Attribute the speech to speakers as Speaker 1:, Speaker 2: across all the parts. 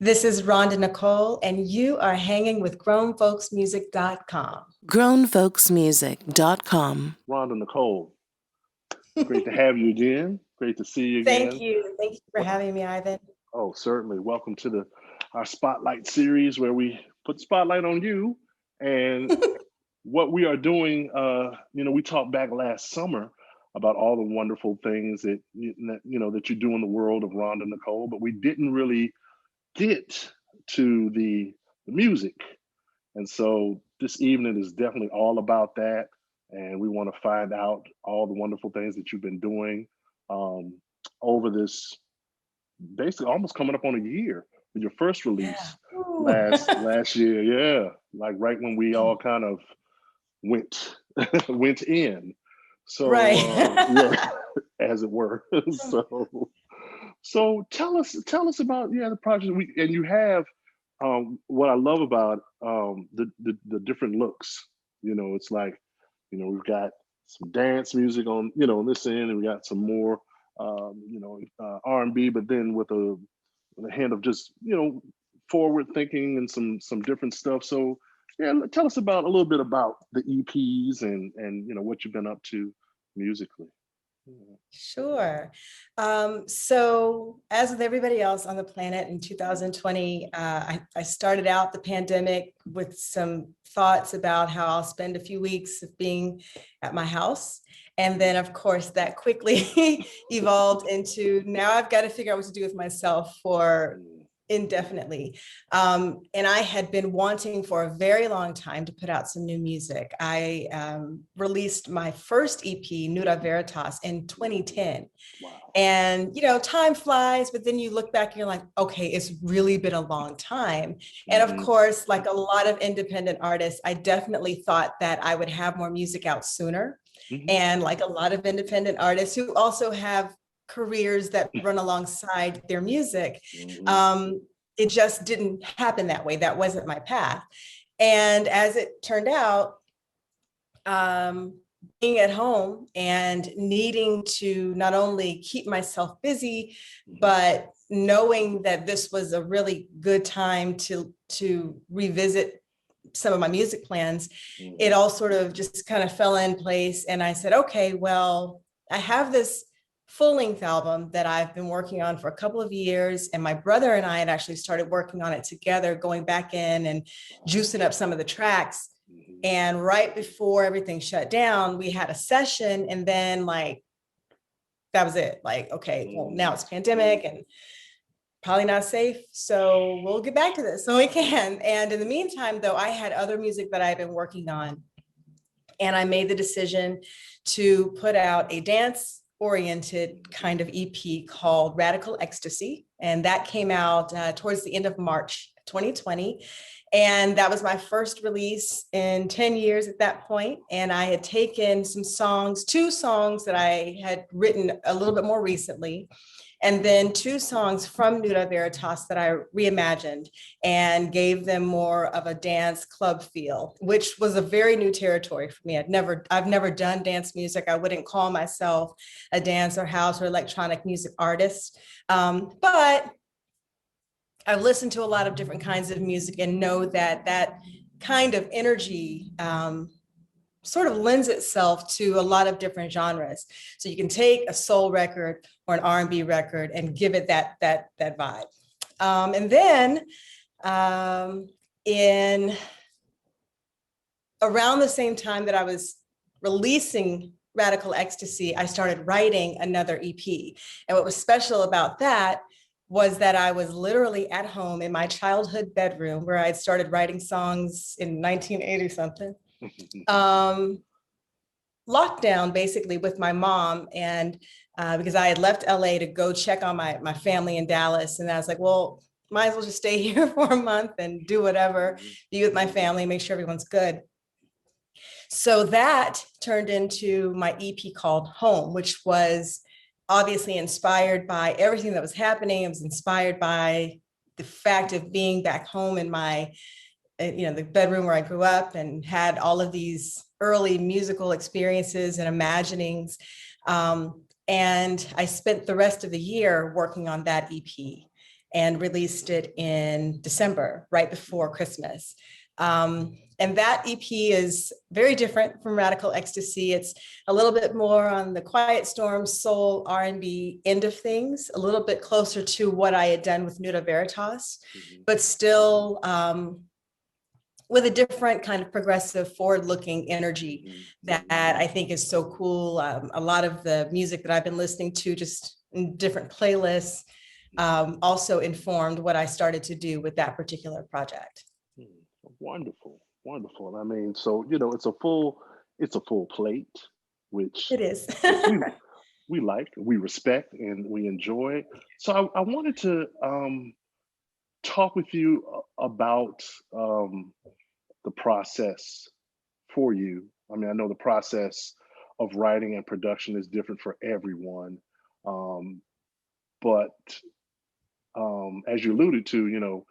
Speaker 1: This is Rhonda Nicole, and you are hanging with grownfolksmusic.com.
Speaker 2: grownfolksmusic.com.
Speaker 3: Rhonda Nicole, great to have you again. Great to see you
Speaker 1: Thank
Speaker 3: again.
Speaker 1: you. Thank you for having me, Ivan.
Speaker 3: Oh, certainly. Welcome to our spotlight series where we put the spotlight on you and what we are doing. We talked back last summer about all the wonderful things that that you do in the world of Rhonda Nicole, but we didn't really get to the music. And so this evening is definitely all about that. And we want to find out all the wonderful things that you've been doing um, over this basically almost coming up on a year with your first
Speaker 1: Yeah.
Speaker 3: release
Speaker 1: Ooh.
Speaker 3: last year. Yeah. Like right when we all kind of went went in. So
Speaker 1: Right.
Speaker 3: yeah, as it were. So tell us about the project and you have what I love about the different looks. It's like, we've got some dance music on this end, and we got some more R&B, but then with a hand of just forward thinking and some different stuff. So yeah, tell us about a little bit about the EPs and what you've been up to musically.
Speaker 1: Sure. So as with everybody else on the planet in 2020, I started out the pandemic with some thoughts about how I'll spend a few weeks of being at my house. And then, of course, that quickly evolved into now I've got to figure out what to do with myself for indefinitely. And I had been wanting for a very long time to put out some new music. I released my first EP, Nuda Veritas, in 2010.
Speaker 3: Wow.
Speaker 1: And, time flies, but then you look back and you're like, okay, it's really been a long time. And of course, like a lot of independent artists, I definitely thought that I would have more music out sooner. And like a lot of independent artists who also have careers that run alongside their music, it just didn't happen that way. That wasn't my path. And as it turned out, being at home and needing to not only keep myself busy, but knowing that this was a really good time to revisit some of my music plans, it all sort of just kind of fell in place. And I said, okay, well, I have this full-length album that I've been working on for a couple of years. And my brother and I had actually started working on it together, going back in and juicing up some of the tracks. And right before everything shut down, we had a session, and then like, that was it. Like, okay, well, now it's pandemic and probably not safe. So we'll get back to this. So we can. And in the meantime, though, I had other music that I've been working on. And I made the decision to put out a dance oriented kind of EP called Radical Ecstasy. And that came out towards the end of March 2020. And that was my first release in 10 years at that point. And I had taken some songs, two songs that I had written a little bit more recently, and then two songs from Nuda Veritas that I reimagined and gave them more of a dance club feel, which was a very new territory for me. I've never done dance music. I wouldn't call myself a dance or house or electronic music artist. But I've listened to a lot of different kinds of music and know that that kind of energy sort of lends itself to a lot of different genres. So you can take a soul record or an R&B record and give it that vibe. And then in around the same time that I was releasing Radical Ecstasy, I started writing another EP. And what was special about that was that I was literally at home in my childhood bedroom where I'd started writing songs in 1980 something. Lockdown basically with my mom, and because I had left LA to go check on my family in Dallas, and I was like, well, might as well just stay here for a month and do whatever, be with my family, make sure everyone's good. So that turned into my EP called Home, which was obviously inspired by everything that was happening. It was inspired by the fact of being back home in my the bedroom where I grew up and had all of these early musical experiences and imaginings. And I spent the rest of the year working on that EP. and released it in December, right before Christmas. And that EP is very different from Radical Ecstasy. It's a little bit more on the quiet storm, soul, R&B end of things, a little bit closer to what I had done with Nuda Veritas, but still with a different kind of progressive, forward-looking energy that I think is so cool. A lot of the music that I've been listening to just in different playlists also informed what I started to do with that particular project.
Speaker 3: Wonderful, wonderful. I mean, so it's a full plate, which
Speaker 1: It is.
Speaker 3: we like, we respect, and we enjoy. So I wanted to talk with you about the process for you. I mean, I know the process of writing and production is different for everyone, but as you alluded to,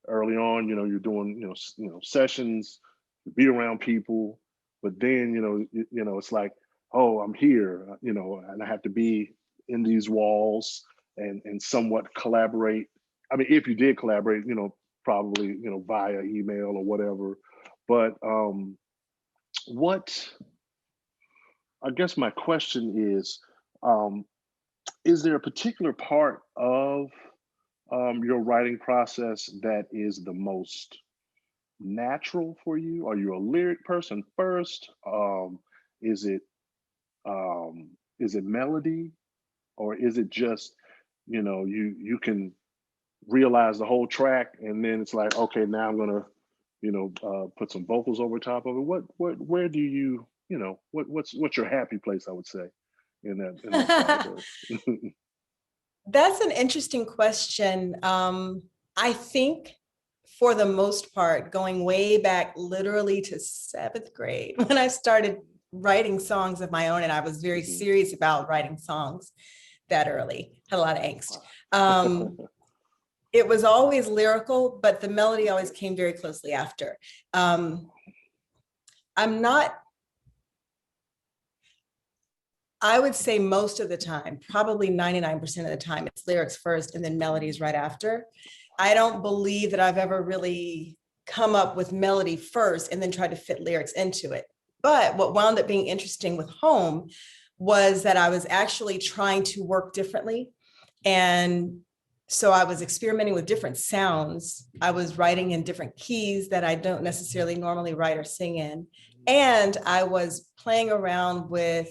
Speaker 3: early on, you're doing, sessions, you be around people, but then, it's like, oh, I'm here, and I have to be in these walls and somewhat collaborate. I mean, if you did collaborate, probably, via email or whatever. But what, I guess my question is there a particular part of your writing process that is the most natural for you? Are you a lyric person first? Is it melody, or is it just you can realize the whole track and then it's like, okay, now I'm gonna put some vocals over top of it? Where do what's your happy place, I would say, in that category?
Speaker 1: That's an interesting question. I think for the most part, going way back literally to 7th grade, when I started writing songs of my own, and I was very serious about writing songs that early, had a lot of angst. It was always lyrical, but the melody always came very closely after. I would say most of the time, probably 99% of the time, it's lyrics first and then melodies right after. I don't believe that I've ever really come up with melody first and then tried to fit lyrics into it. But what wound up being interesting with Home was that I was actually trying to work differently. And so I was experimenting with different sounds. I was writing in different keys that I don't necessarily normally write or sing in. And I was playing around with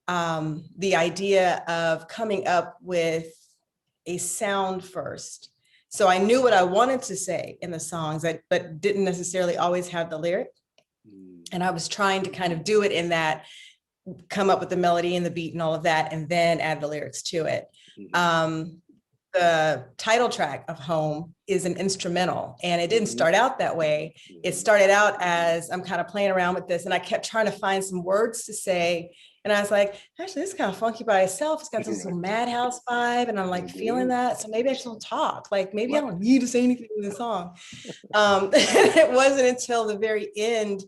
Speaker 1: the idea of coming up with a sound first. So I knew what I wanted to say in the songs, but didn't necessarily always have the lyric. And I was trying to kind of do it in that, come up with the melody and the beat and all of that, and then add the lyrics to it. The title track of Home is an instrumental, and it didn't start out that way. It started out as I'm kind of playing around with this, and I kept trying to find some words to say. And I was like, actually, this is kind of funky by itself. It's got this little madhouse vibe, and I'm like feeling that. So maybe I should talk. Like maybe I don't need to say anything in the song. It wasn't until the very end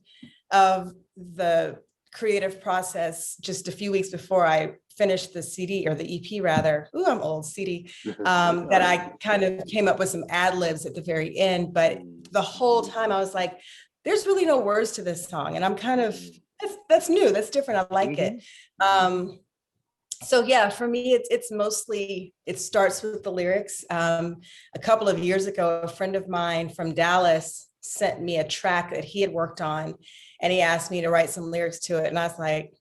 Speaker 1: of the creative process, just a few weeks before I finished the CD, or the EP rather, I'm old, CD, that I kind of came up with some ad libs at the very end. But the whole time I was like, there's really no words to this song. And I'm kind of, that's new, that's different, I like it. So yeah, for me, it's mostly, it starts with the lyrics. A couple of years ago, a friend of mine from Dallas sent me a track that he had worked on, and he asked me to write some lyrics to it. And I was like,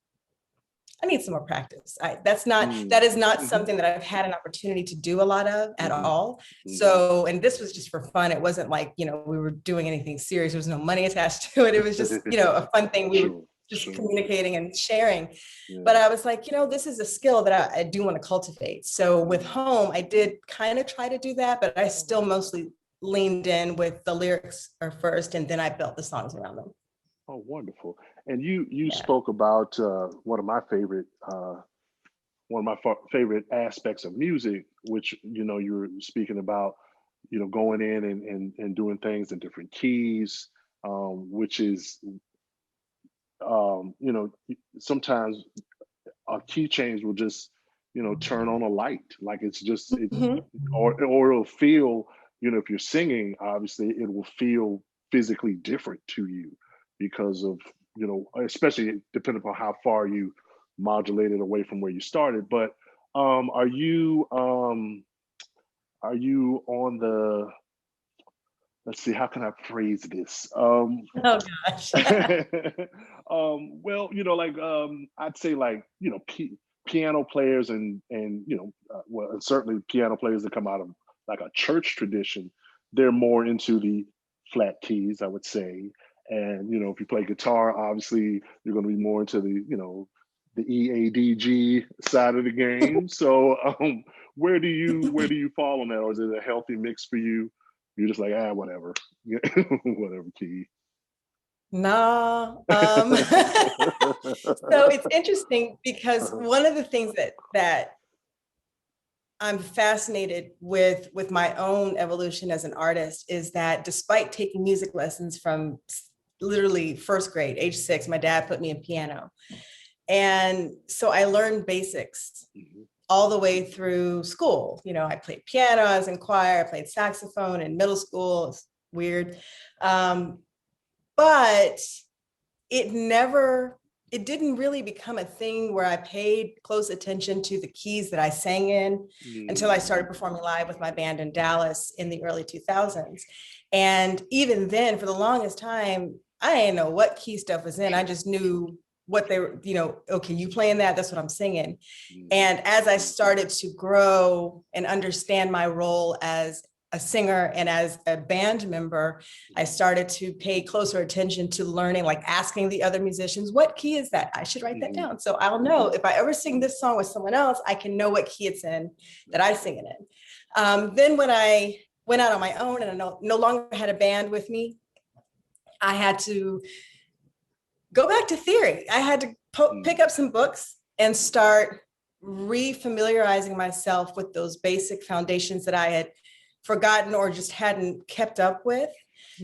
Speaker 1: I need some more practice. That is not something that I've had an opportunity to do a lot of at all. So, and this was just for fun. It wasn't like, we were doing anything serious. There was no money attached to it. It was just, a fun thing. We were just communicating and sharing. But I was like, this is a skill that I do want to cultivate. So with Home, I did kind of try to do that, but I still mostly leaned in with the lyrics are first, and then I built the songs around them.
Speaker 3: Oh, wonderful. And you spoke about one of my favorite aspects of music, which you were speaking about, going in and doing things in different keys, which is sometimes a key change will just turn on a light. Like it's just it,
Speaker 1: Mhm.
Speaker 3: or it'll feel, if you're singing, obviously it will feel physically different to you because of, especially depending upon how far you modulated away from where you started. But are you on the, let's see, how can I phrase this?
Speaker 1: Oh gosh.
Speaker 3: Well, like I'd say like piano players and well, and certainly piano players that come out of like a church tradition, they're more into the flat keys, I would say. And if you play guitar, obviously you're going to be more into the EADG side of the game. So where do you fall on that, or is it a healthy mix for you? You're just like, whatever, whatever key.
Speaker 1: No. So it's interesting because
Speaker 3: Uh-huh.
Speaker 1: one of the things that I'm fascinated with my own evolution as an artist is that despite taking music lessons from literally first grade, age 6, my dad put me in piano. And so I learned basics
Speaker 3: Mhm.
Speaker 1: all the way through school. I played piano, I was in choir, I played saxophone in middle school. It's weird. But it didn't really become a thing where I paid close attention to the keys that I sang in until I started performing live with my band in Dallas in the early 2000s. And even then, for the longest time, I didn't know what key stuff was in. I just knew what they were, okay, you playing that, that's what I'm singing. And as I started to grow and understand my role as a singer and as a band member, I started to pay closer attention to learning, like asking the other musicians, what key is that? I should write that down. So I'll know if I ever sing this song with someone else, I can know what key it's in that I sing it in. Then when I went out on my own and I no longer had a band with me, I had to go back to theory. I had to pick up some books and start refamiliarizing myself with those basic foundations that I had forgotten or just hadn't kept up with.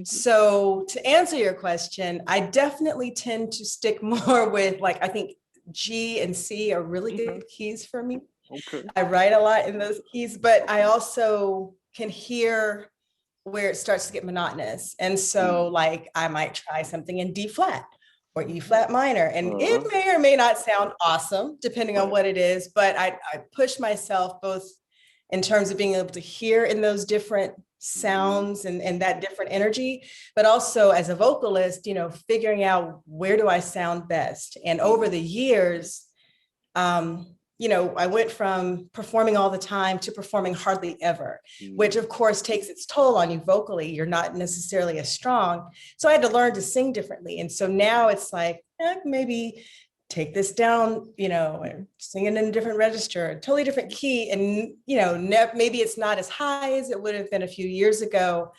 Speaker 1: So to answer your question, I definitely tend to stick more with, like, I think G and C are really good keys for me.
Speaker 3: Okay.
Speaker 1: I write a lot in those keys, but I also can hear where it starts to get monotonous. And so like I might try something in D flat or E flat minor, and it may or may not sound awesome depending on what it is, but I push myself both in terms of being able to hear in those different sounds and that different energy, but also as a vocalist, figuring out where do I sound best. And over the years, I went from performing all the time to performing hardly ever, which of course takes its toll on you vocally. You're not necessarily as strong. So I had to learn to sing differently. And so now it's like, maybe take this down, and sing it in a different register, a totally different key. And, maybe it's not as high as it would have been a few years ago.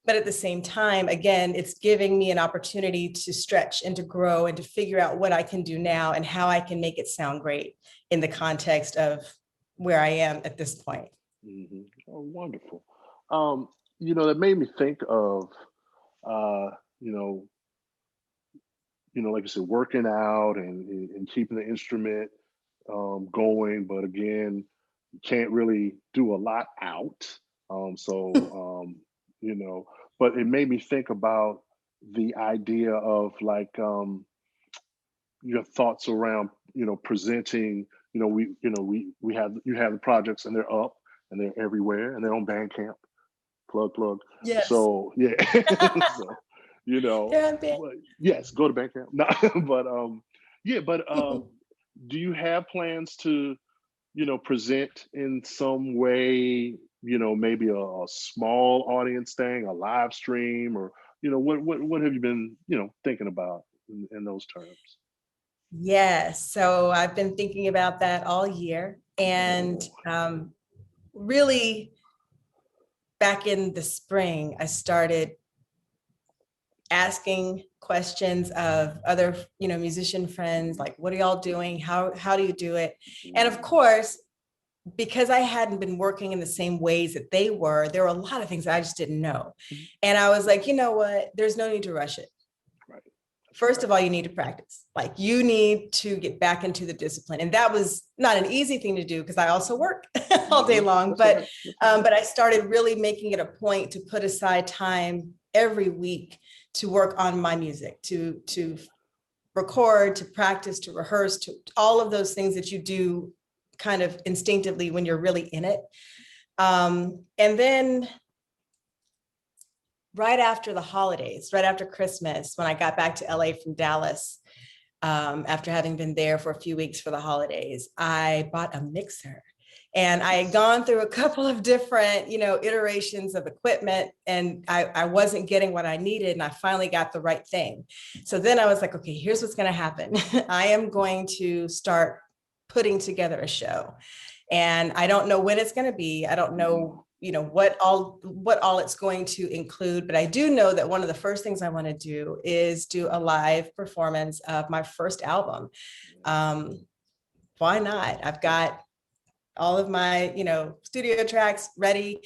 Speaker 1: But at the same time, again, it's giving me an opportunity to stretch and to grow and to figure out what I can do now and how I can make it sound great in the context of where I am at this point.
Speaker 3: Oh, wonderful. That made me think of, uh, you know, like you said, working out and keeping the instrument going, but again, you can't really do a lot out. So, but it made me think about the idea of like your thoughts around, presenting. We have you have the projects and they're up and they're everywhere and they're on Bandcamp. Plug.
Speaker 1: Yes.
Speaker 3: So yeah, so but yes, go to Bandcamp. No, but yeah, but do you have plans to present in some way? Maybe a small audience thing, a live stream, or what have you been thinking about in those terms?
Speaker 1: Yes. So I've been thinking about that all year. And really, back in the spring, I started asking questions of other, musician friends, like, what are y'all doing? How do you do it? And of course, because I hadn't been working in the same ways that they were, there were a lot of things that I just didn't know. And I was like, you know what? There's no need to rush it.
Speaker 3: Right.
Speaker 1: first of all, you need to practice. Like you need to get back into the discipline. And that was not an easy thing to do because I also work all day long. But I started really making it a point to put aside time every week to work on my music, to record, to practice, to rehearse, to all of those things that you do kind of instinctively when you're really in it. And then right after the holidays, right after Christmas, when I got back to LA from Dallas, after having been there for a few weeks for the holidays, I bought a mixer. And I had gone through a couple of different, iterations of equipment, and I wasn't getting what I needed. And I finally got the right thing. So then I was like, okay, here's what's going to happen. I am going to start putting together a show. And I don't know when it's going to be. I don't know, what all it's going to include, but I do know that one of the first things I want to do is do a live performance of my first album. Why not? I've got all of my, studio tracks ready.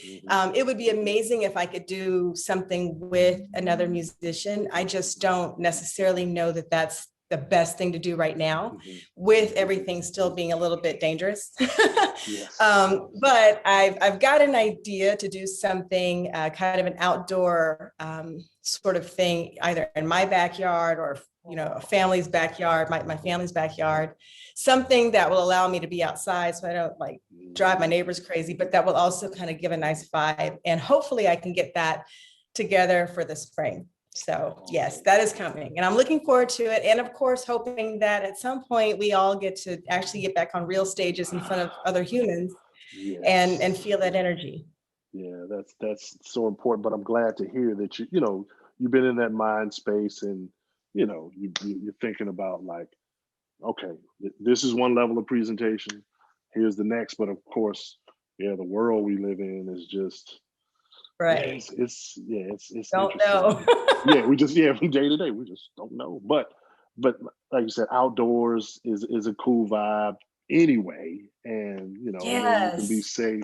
Speaker 1: It would be amazing if I could do something with another musician. I just don't necessarily know that that's the best thing to do right now, with everything still being a little bit dangerous.
Speaker 3: Yes.
Speaker 1: But I've got an idea to do something kind of an outdoor sort of thing, either in my backyard or a family's backyard, my family's backyard, something that will allow me to be outside so I don't like drive my neighbors crazy, but that will also kind of give a nice vibe. And hopefully I can get that together for the spring. So yes, that is coming and I'm looking forward to it. And of course, hoping that at some point we all get to actually get back on real stages in front of other humans. Yes. and feel that energy.
Speaker 3: Yeah, that's so important. But I'm glad to hear that you've been in that mind space, and you're thinking about like, okay, this is one level of presentation. Here's the next. But of course, the world we live in is just
Speaker 1: right.
Speaker 3: It's
Speaker 1: don't know.
Speaker 3: we just from day to day we just don't know. But like you said, outdoors is a cool vibe anyway, and
Speaker 1: yes.
Speaker 3: you can be safe.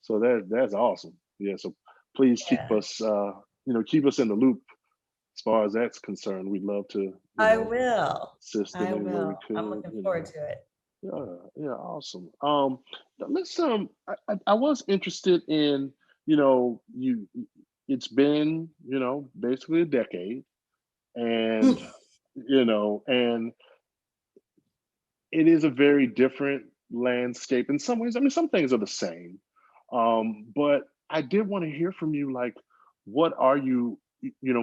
Speaker 3: So that's awesome. Yeah. So please keep us keep us in the loop as far as that's concerned. We'd love to.
Speaker 1: I will.
Speaker 3: Assist in any way we could.
Speaker 1: I'm looking forward to it.
Speaker 3: Yeah, awesome. Let's I was interested in, it's been, basically a decade, and and it is a very different landscape in some ways. I mean, some things are the same. But I did want to hear from you, like, what are you,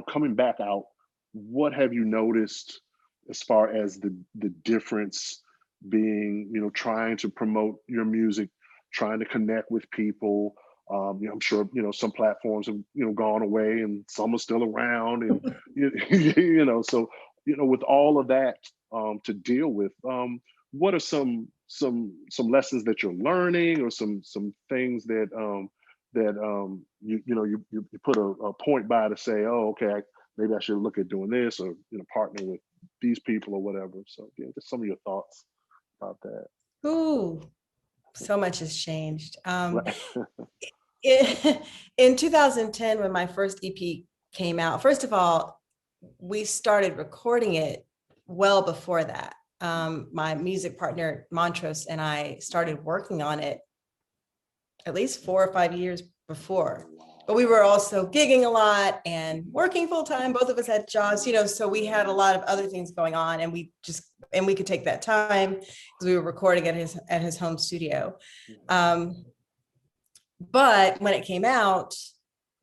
Speaker 3: coming back out, what have you noticed as far as the difference being, trying to promote your music, trying to connect with people? I'm sure, some platforms have, gone away and some are still around, and, so, with all of that to deal with, what are some lessons that you're learning, or some things that you put a point by to say, oh, okay, maybe I should look at doing this, or partner with these people or whatever. So yeah, just some of your thoughts about that.
Speaker 1: Ooh, so much has changed. In 2010, when my first EP came out, first of all, we started recording it well before that. My music partner, Montrose, and I started working on it at least 4 or 5 years before. But we were also gigging a lot and working full time. Both of us had jobs, so we had a lot of other things going on, and we could take that time because we were recording at his home studio. But when it came out,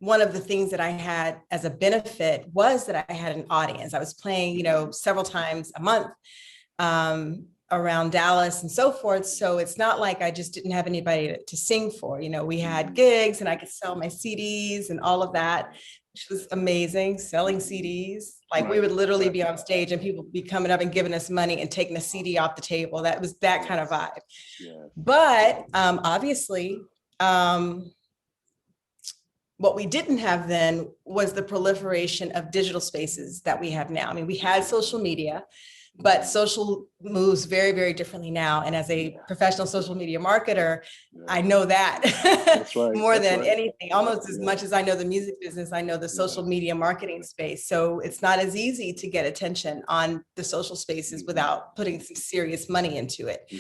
Speaker 1: one of the things that I had as a benefit was that I had an audience. I was playing, several times a month around Dallas and so forth. So it's not like I just didn't have anybody to sing for. We had gigs and I could sell my CDs and all of that, which was amazing, selling CDs. Like we would literally be on stage and people would be coming up and giving us money and taking a CD off the table. That was that kind of vibe. But obviously, what we didn't have then was the proliferation of digital spaces that we have now. I mean, we had social media, but social moves very, very differently now. And as a professional social media marketer, I know that
Speaker 3: That's right.
Speaker 1: more
Speaker 3: That's
Speaker 1: than
Speaker 3: right.
Speaker 1: anything, almost as much as I know the music business, I know the social media marketing space. So it's not as easy to get attention on the social spaces without putting some serious money into it.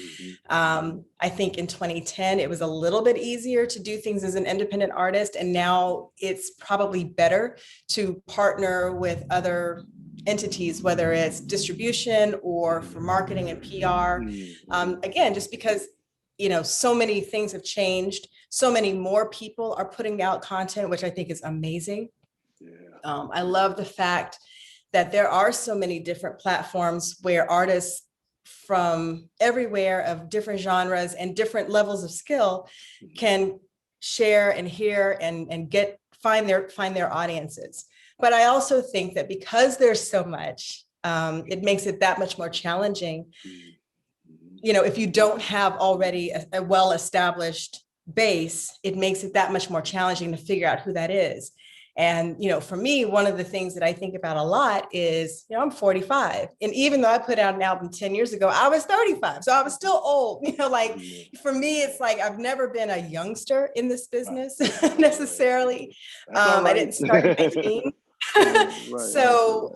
Speaker 1: I think in 2010, it was a little bit easier to do things as an independent artist. And now it's probably better to partner with other entities, whether it's distribution or for marketing and PR. Again, just because, you know, so many things have changed, so many more people are putting out content, which I think is amazing. I love the fact that there are so many different platforms where artists from everywhere of different genres and different levels of skill can share and hear and find their audiences. But I also think that because there's so much, it makes it that much more challenging. You know, if you don't have already a well-established base, it makes it that much more challenging to figure out who that is. And, you know, for me, one of the things that I think about a lot is, you know, I'm 45. And even though I put out an album 10 years ago, I was 35. So I was still old, you know, like for me, it's like, I've never been a youngster in this business necessarily. I didn't start at 19. So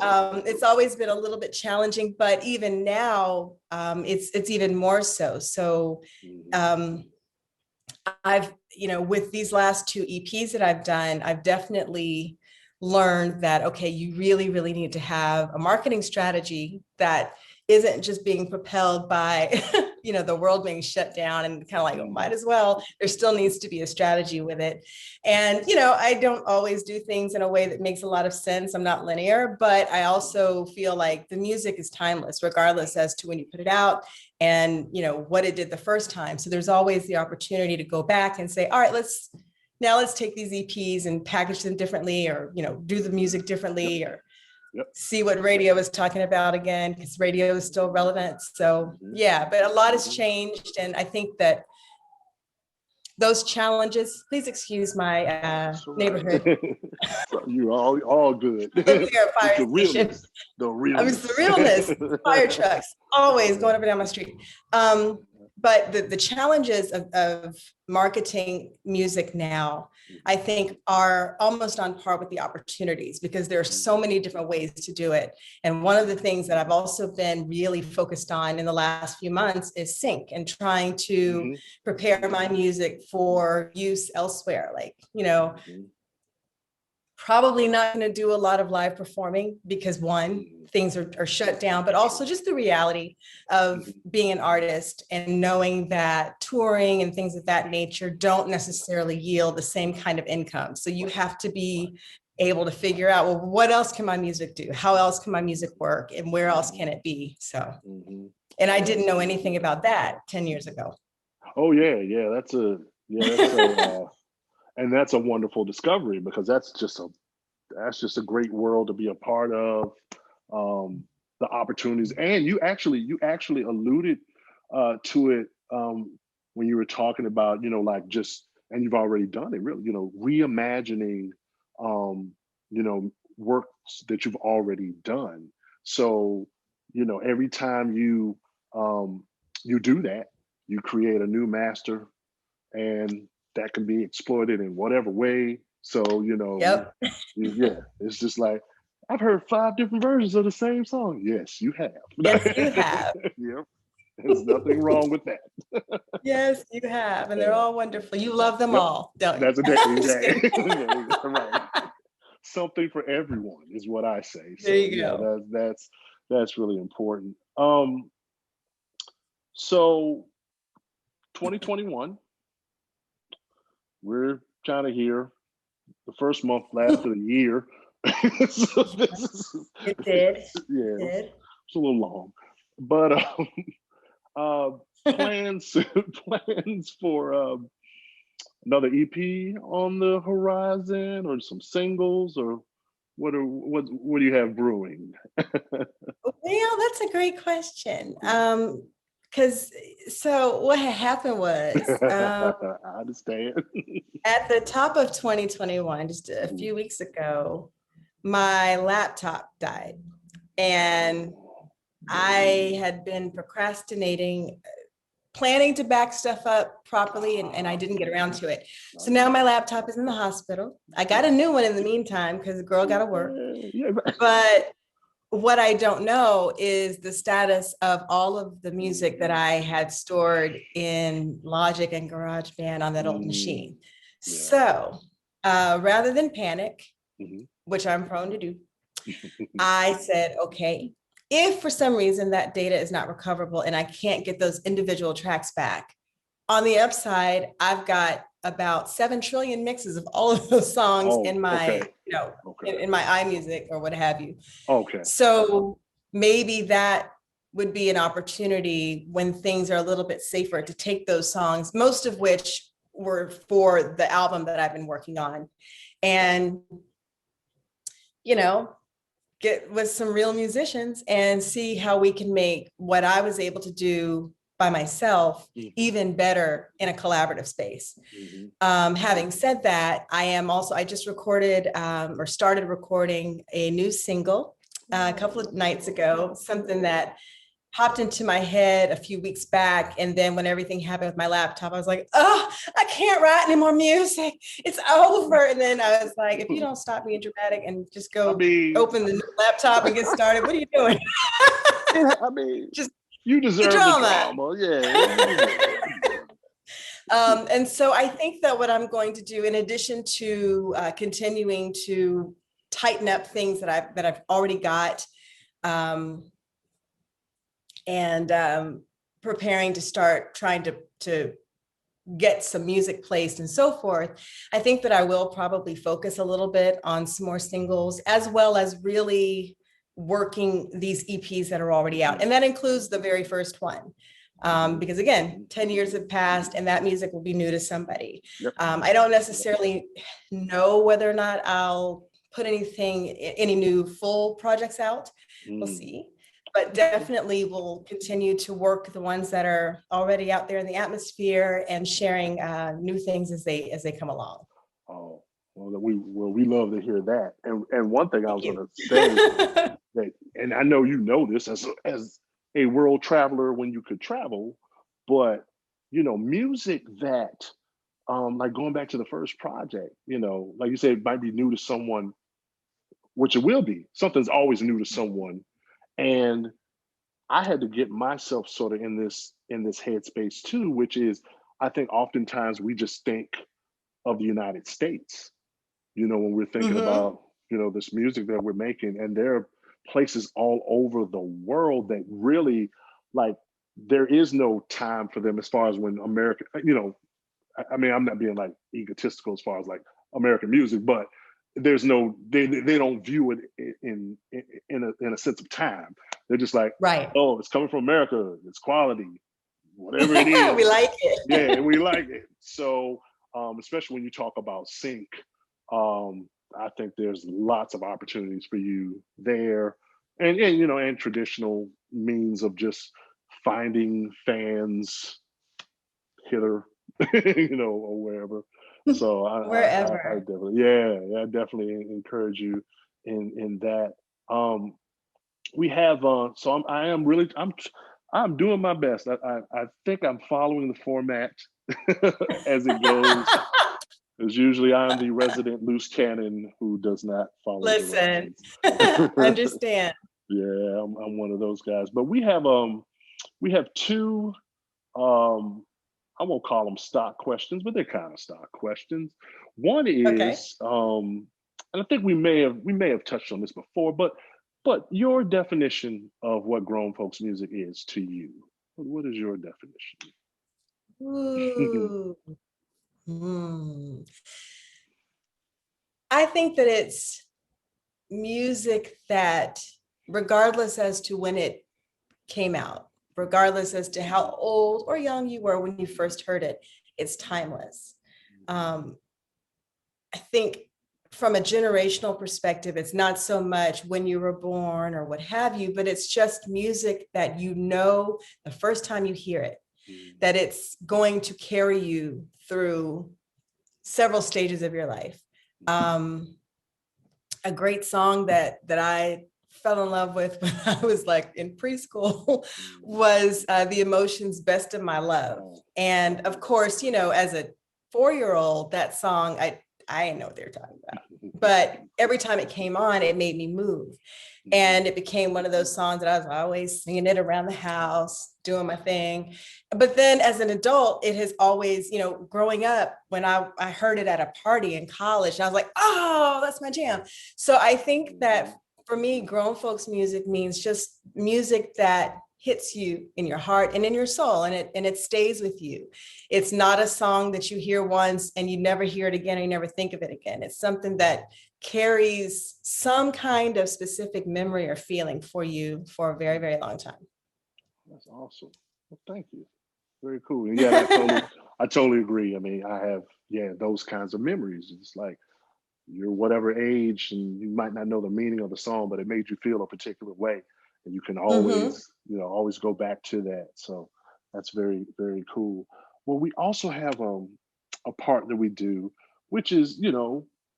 Speaker 1: it's always been a little bit challenging, but even now, it's even more so. So I've, you know, with these last 2 EPs that I've done, I've definitely learned that, okay, you really, really need to have a marketing strategy that isn't just being propelled by, you know, the world being shut down and kind of like, oh, might as well. There still needs to be a strategy with it. And, you know, I don't always do things in a way that makes a lot of sense. I'm not linear, but I also feel like the music is timeless, regardless as to when you put it out and, you know, what it did the first time. So there's always the opportunity to go back and say, all right, let's take these EPs and package them differently, or, you know, do the music differently, or see what radio is talking about again, because radio is still relevant. So yeah, but a lot has changed. And I think that those challenges, please excuse my neighborhood.
Speaker 3: You're all good.
Speaker 1: Fire station.
Speaker 3: The realness.
Speaker 1: I mean, it's the realness. Fire trucks always going up and down my street. But the challenges of marketing music now, I think, are almost on par with the opportunities, because there are so many different ways to do it. And one of the things that I've also been really focused on in the last few months is sync, and trying to prepare my music for use elsewhere. Like, you know, probably not going to do a lot of live performing because, one, things are shut down, but also just the reality of being an artist and knowing that touring and things of that nature don't necessarily yield the same kind of income. So you have to be able to figure out, well, what else can my music do? How else can my music work? And where else can it be? So, and I didn't know anything about that 10 years ago.
Speaker 3: Oh yeah. That's a and that's a wonderful discovery, because that's just a great world to be a part of. The opportunities, and you actually alluded to it when you were talking about, you know, like just, and you've already done it, really, you know, reimagining you know, works that you've already done. So, you know, every time you do that, you create a new master, and that can be exploited in whatever way. So, you know, it's just like, I've heard 5 different versions of the same song. Yes, you have.
Speaker 1: Yes, you have.
Speaker 3: Yep. There's nothing wrong with that.
Speaker 1: Yes, you have. And they're all wonderful. You love them all, don't you?
Speaker 3: That's exactly right. Something for everyone is what I say. So,
Speaker 1: there you go.
Speaker 3: That's really important. So 2021, we're kind of here. The first month lasted a year. So
Speaker 1: it did.
Speaker 3: Yeah, it's a little long, but plans for another EP on the horizon, or some singles, or what do you have brewing?
Speaker 1: Well, that's a great question. Because so what had happened was,
Speaker 3: I understand.
Speaker 1: At the top of 2021, just a few weeks ago, my laptop died. And I had been procrastinating, planning to back stuff up properly, and I didn't get around to it. So now my laptop is in the hospital. I got a new one in the meantime because the girl got to work. But what I don't know is the status of all of the music that I had stored in Logic and GarageBand on that old machine.
Speaker 3: Yeah.
Speaker 1: So rather than panic,
Speaker 3: Mhm.
Speaker 1: which I'm prone to do, I said, okay, if for some reason that data is not recoverable and I can't get those individual tracks back, on the upside, I've got about 7 trillion mixes of all of those songs in my, in my iMusic or what have you.
Speaker 3: Okay.
Speaker 1: So maybe that would be an opportunity when things are a little bit safer to take those songs, most of which were for the album that I've been working on, and, get with some real musicians and see how we can make what I was able to do by myself even better in a collaborative space. Having said that, I just recorded or started recording a new single a couple of nights ago, something that popped into my head a few weeks back. And then when everything happened with my laptop, I was like, oh, I can't write any more music. It's over. And then I was like, if you don't stop being dramatic and just go open the new laptop and get started, what are you doing?
Speaker 3: Just you deserve the drama. Yeah.
Speaker 1: And so I think that what I'm going to do, in addition to continuing to tighten up things that I've already got, and preparing to start trying to get some music placed and so forth, I think that I will probably focus a little bit on some more singles, as well as really working these EPs that are already out. And that includes the very first one. Because again, 10 years have passed and that music will be new to somebody. I don't necessarily know whether or not I'll put any new full projects out. We'll see. But definitely we'll continue to work the ones that are already out there in the atmosphere and sharing new things as they come along.
Speaker 3: Oh, well, we love to hear that. And one thing I was going to say that, and I know you know this as a world traveler when you could travel, but music that like going back to the first project, like you said, it might be new to someone, which it will be. Something's always new to someone. And I had to get myself sort of in this headspace too, which is, I think oftentimes we just think of the United States, when we're thinking about, this music that we're making, and there are places all over the world that really, like, there is no time for them as far as when America, I mean, I'm not being like egotistical as far as like American music, but there's no, they don't view it in a sense of time. They're just like, oh, it's coming from America, it's quality, whatever it is.
Speaker 1: We like it.
Speaker 3: Yeah, we like it. So especially when you talk about sync, I think there's lots of opportunities for you there, and traditional means of just finding fans hither, or wherever. So
Speaker 1: wherever.
Speaker 3: I definitely, I definitely encourage you in that. We have so I'm doing my best. I think I'm following the format as it goes. Because usually I'm the resident loose cannon who does not follow.
Speaker 1: Listen, understand.
Speaker 3: Yeah, I'm one of those guys. But we have two I won't call them stock questions, but they're kind of stock questions. One is and I think we may have touched on this before, but your definition of what grown folks music is to you. What is your definition?
Speaker 1: Ooh. I think that it's music that, regardless as to when it came out, regardless as to how old or young you were when you first heard it, it's timeless. I think from a generational perspective, it's not so much when you were born or what have you, but it's just music that the first time you hear it, that it's going to carry you through several stages of your life. A great song that I fell in love with when I was like in preschool was The Emotions, Best of My Love. And of course, as a 4-year-old, that song, I didn't know what they were talking about. But every time it came on, it made me move. And it became one of those songs that I was always singing it around the house, doing my thing. But then as an adult, it has always, growing up, when I heard it at a party in college, and I was like, oh, that's my jam. So I think that for me, grown folks music means just music that hits you in your heart and in your soul, and it stays with you. It's not a song that you hear once and you never hear it again, or you never think of it again. It's something that carries some kind of specific memory or feeling for you for a very, very long time.
Speaker 3: That's awesome. Well, thank you. Very cool. Yeah, I totally agree. I mean, I have, those kinds of memories. It's like you're whatever age and you might not know the meaning of the song, but it made you feel a particular way. And you can always, always go back to that. So that's very, very cool. Well, we also have a part that we do, which is,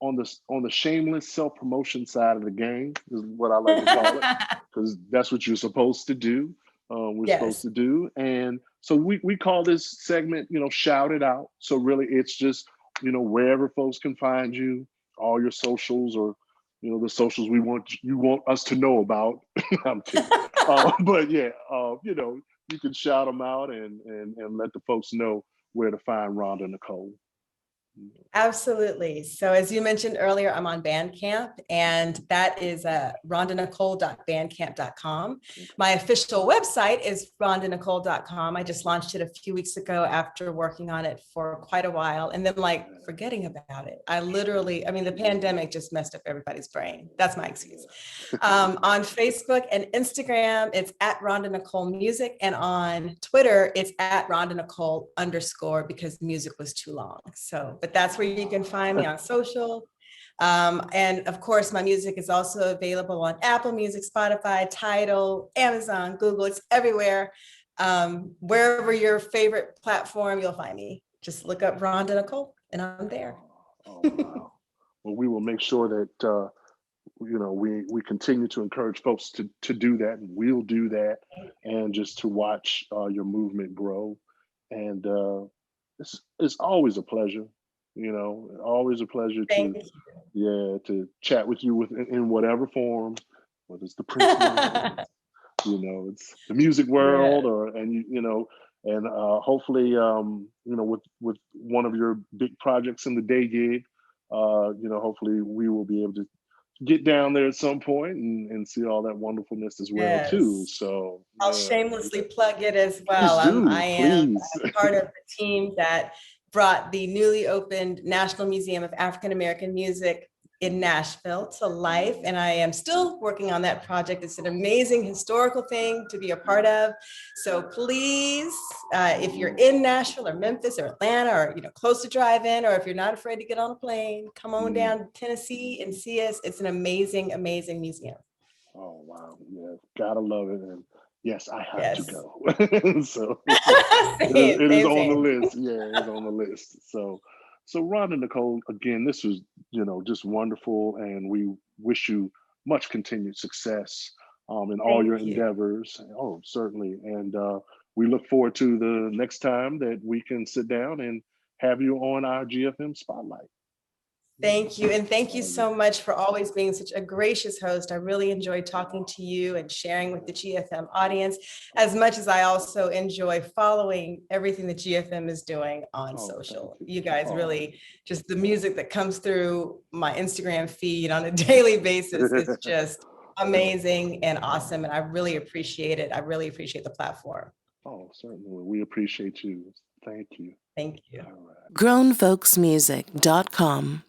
Speaker 3: on the shameless self-promotion side of the game, is what I like to call it, because that's what you're supposed to do. We're supposed to do. And so we call this segment, shout it out. So really it's just, wherever folks can find you, all your socials, or the socials you want us to know about. I'm kidding. But yeah, you can shout them out and let the folks know where to find Rhonda Nicole.
Speaker 1: Absolutely. So as you mentioned earlier, I'm on Bandcamp, and that is rhondanicole.bandcamp.com. My official website is rhondanicole.com. I just launched it a few weeks ago after working on it for quite a while and then forgetting about it. The pandemic just messed up everybody's brain. That's my excuse. On Facebook and Instagram, it's at Rhonda Nicole Music. And on Twitter, it's at Rhonda Nicole _ because music was too long. But that's where you can find me on social. And of course, my music is also available on Apple Music, Spotify, Tidal, Amazon, Google. It's everywhere. Wherever your favorite platform, you'll find me. Just look up Rhonda Nicole and I'm there.
Speaker 3: Oh, wow. Well, we will make sure that we continue to encourage folks to do that, and we'll do that, and just to watch your movement grow. And it's always a pleasure, always a pleasure to chat with you in whatever form, whether it's the print world, it's the music world, and hopefully, with one of your big projects in the day gig, hopefully we will be able to get down there at some point and see all that wonderfulness as well too. So
Speaker 1: I'll shamelessly plug it as well. I am part of the team that brought the newly opened National Museum of African American Music in Nashville to life, and I am still working on that project. It's an amazing historical thing to be a part of. So please, if you're in Nashville or Memphis or Atlanta, or close to drive in, or if you're not afraid to get on a plane, come on down to Tennessee and see us. It's an amazing, amazing museum.
Speaker 3: Oh wow, yeah, gotta love it. And yes, I have to go. So it is on the list. Yeah, it's on the list. So Rhonda Nicole, again, this was, just wonderful, and we wish you much continued success in all your endeavors. Oh, certainly. And we look forward to the next time that we can sit down and have you on our GFM Spotlight.
Speaker 1: Thank you. And thank you so much for always being such a gracious host. I really enjoy talking to you and sharing with the GFM audience, as much as I also enjoy following everything that GFM is doing on social. You guys really, just the music that comes through my Instagram feed on a daily basis is just amazing and awesome. And I really appreciate it. I really appreciate the platform.
Speaker 3: Oh, certainly. We appreciate you. Thank you.
Speaker 1: Thank you.
Speaker 2: Grownfolksmusic.com